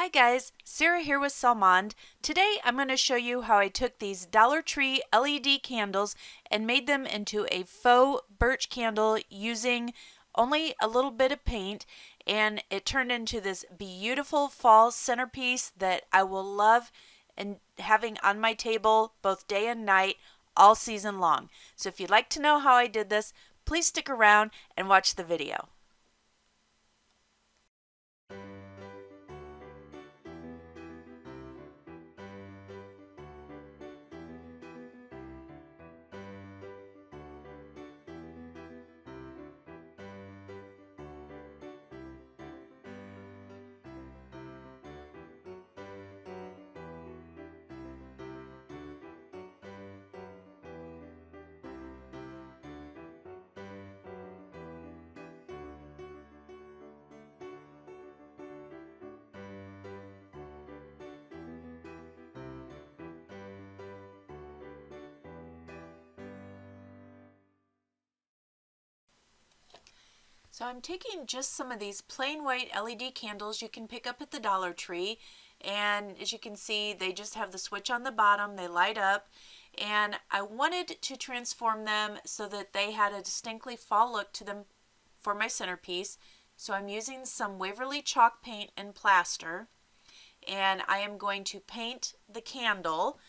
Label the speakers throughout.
Speaker 1: Hi guys, Sarah here with Salmond. Today I'm going to show you how I took these Dollar Tree LED candles and made them into a faux birch candle using only a little bit of paint, and it turned into this beautiful fall centerpiece that I will love and having on my table both day and night all season long. So if you'd like to know how I did this, please stick around and watch the video. So I'm taking just some of these plain white LED candles you can pick up at the Dollar Tree, and as you can see they just have the switch on the bottom, they light up, and I wanted to transform them so that they had a distinctly fall look to them for my centerpiece. So I'm using some Waverly chalk paint and plaster, and I am going to paint the candle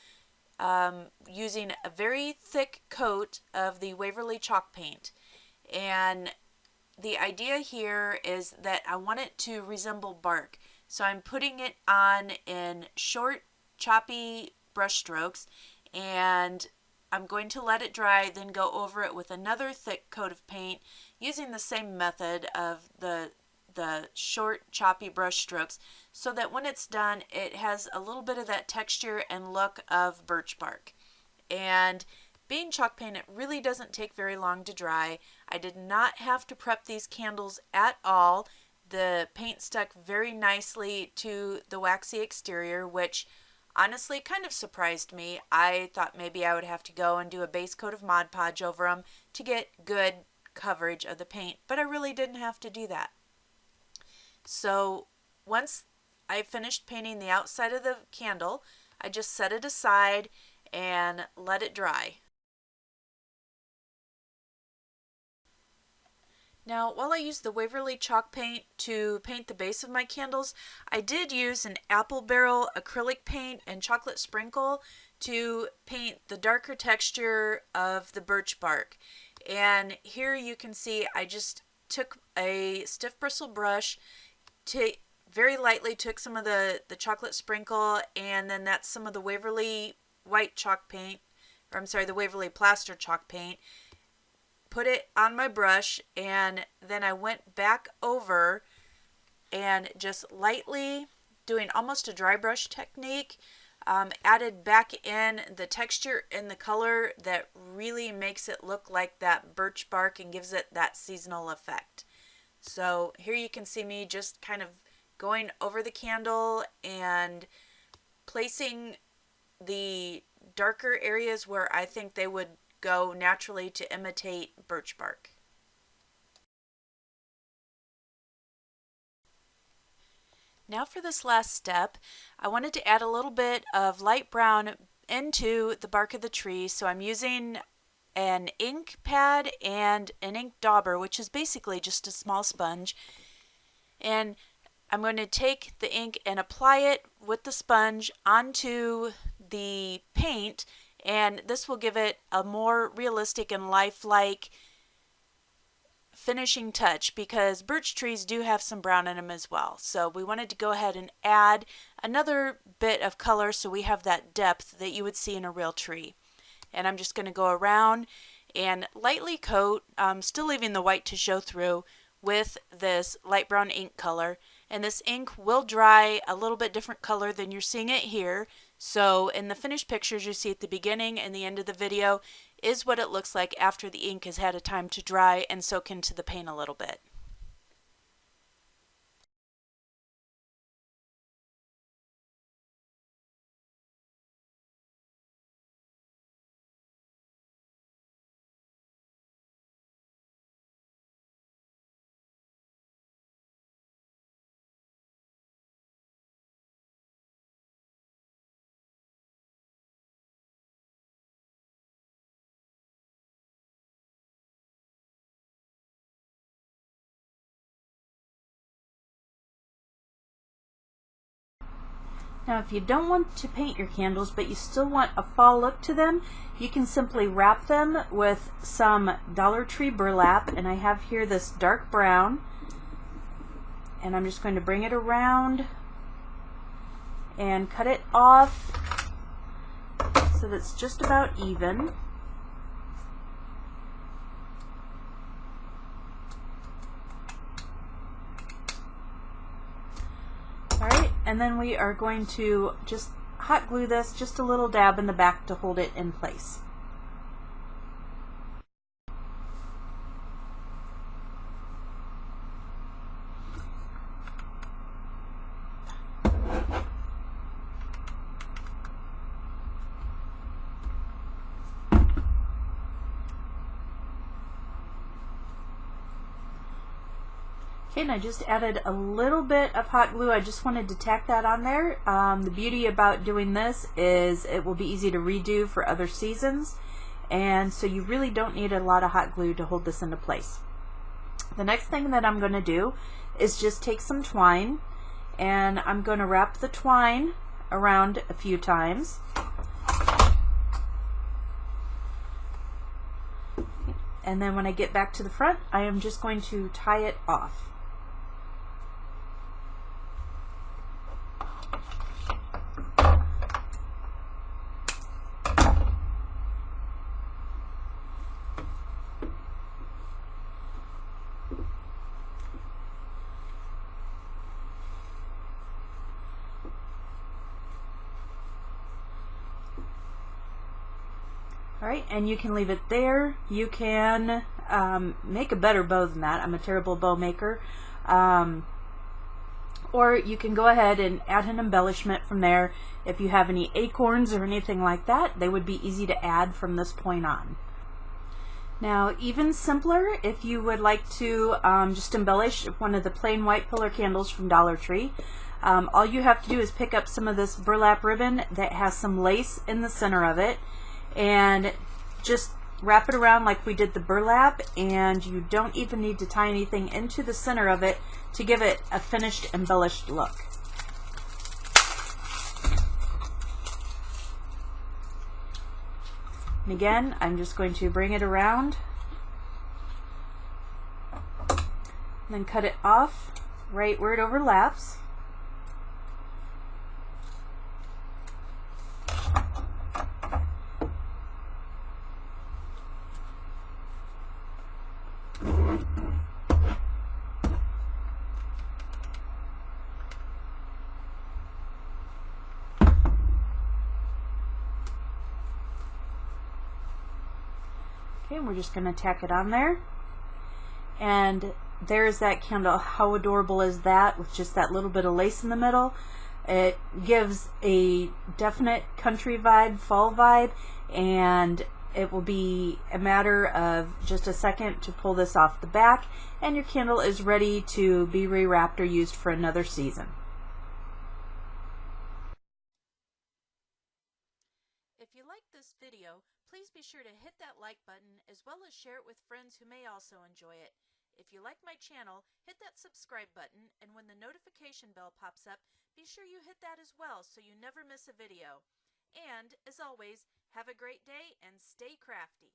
Speaker 1: using a very thick coat of the Waverly chalk paint. And the idea here is that I want it to resemble bark. So I'm putting it on in short, choppy brush strokes, and I'm going to let it dry, then go over it with another thick coat of paint using the same method of the short, choppy brush strokes, so that when it's done, it has a little bit of that texture and look of birch bark. And being chalk paint, it really doesn't take very long to dry. I did not have to prep these candles at all. The paint stuck very nicely to the waxy exterior, which honestly kind of surprised me. I thought maybe I would have to go and do a base coat of Mod Podge over them to get good coverage of the paint, but I really didn't have to do that. So once I finished painting the outside of the candle, I just set it aside and let it dry. Now, while I used the Waverly chalk paint to paint the base of my candles, I did use an apple barrel acrylic paint and chocolate sprinkle to paint the darker texture of the birch bark. And here you can see I just took a stiff bristle brush, to very lightly took some of the chocolate sprinkle, and then that's some of the Waverly white chalk paint, or I'm sorry, the Waverly plaster chalk paint, put it on my brush, and then I went back over and just lightly, doing almost a dry brush technique, added back in the texture and the color that really makes it look like that birch bark and gives it that seasonal effect. So here you can see me just kind of going over the candle and placing the darker areas where I think they would go naturally to imitate birch bark. Now for this last step, I wanted to add a little bit of light brown into the bark of the tree, so I'm using an ink pad and an ink dauber, which is basically just a small sponge, and I'm going to take the ink and apply it with the sponge onto the paint, and this will give it a more realistic and lifelike finishing touch, because birch trees do have some brown in them as well. So we wanted to go ahead and add another bit of color so we have that depth that you would see in a real tree. And I'm just going to go around and lightly coat, still leaving the white to show through, with this light brown ink color. And this ink will dry a little bit different color than you're seeing it here. So in the finished pictures you see at the beginning and the end of the video is what it looks like after the ink has had a time to dry and soak into the paint a little bit. Now if you don't want to paint your candles but you still want a fall look to them, you can simply wrap them with some Dollar Tree burlap, and I have here this dark brown, and I'm just going to bring it around and cut it off so that's just about even. Alright, and then we are going to just hot glue this, just a little dab in the back to hold it in place. Okay, and I just added a little bit of hot glue. I just wanted to tack that on there. The beauty about doing this is it will be easy to redo for other seasons, and so you really don't need a lot of hot glue to hold this into place. The next thing that I'm going to do is just take some twine, and I'm going to wrap the twine around a few times. And then when I get back to the front, I am just going to tie it off. Alright, and you can leave it there. You can make a better bow than that. I'm a terrible bow maker. Or you can go ahead and add an embellishment from there. If you have any acorns or anything like that, they would be easy to add from this point on. Now, even simpler, if you would like to just embellish one of the plain white pillar candles from Dollar Tree, all you have to do is pick up some of this burlap ribbon that has some lace in the center of it, and just wrap it around like we did the burlap, and you don't even need to tie anything into the center of it to give it a finished embellished look. And again, I'm just going to bring it around and then cut it off right where it overlaps. Okay, and we're just going to tack it on there. And there's that candle. How adorable is that, with just that little bit of lace in the middle? It gives a definite country vibe, fall vibe, and it will be a matter of just a second to pull this off the back, and your candle is ready to be rewrapped or used for another season. If you like this video, please be sure to hit that like button as well as share it with friends who may also enjoy it. If you like my channel, hit that subscribe button, and when the notification bell pops up, be sure you hit that as well so you never miss a video. And, as always, have a great day and stay crafty.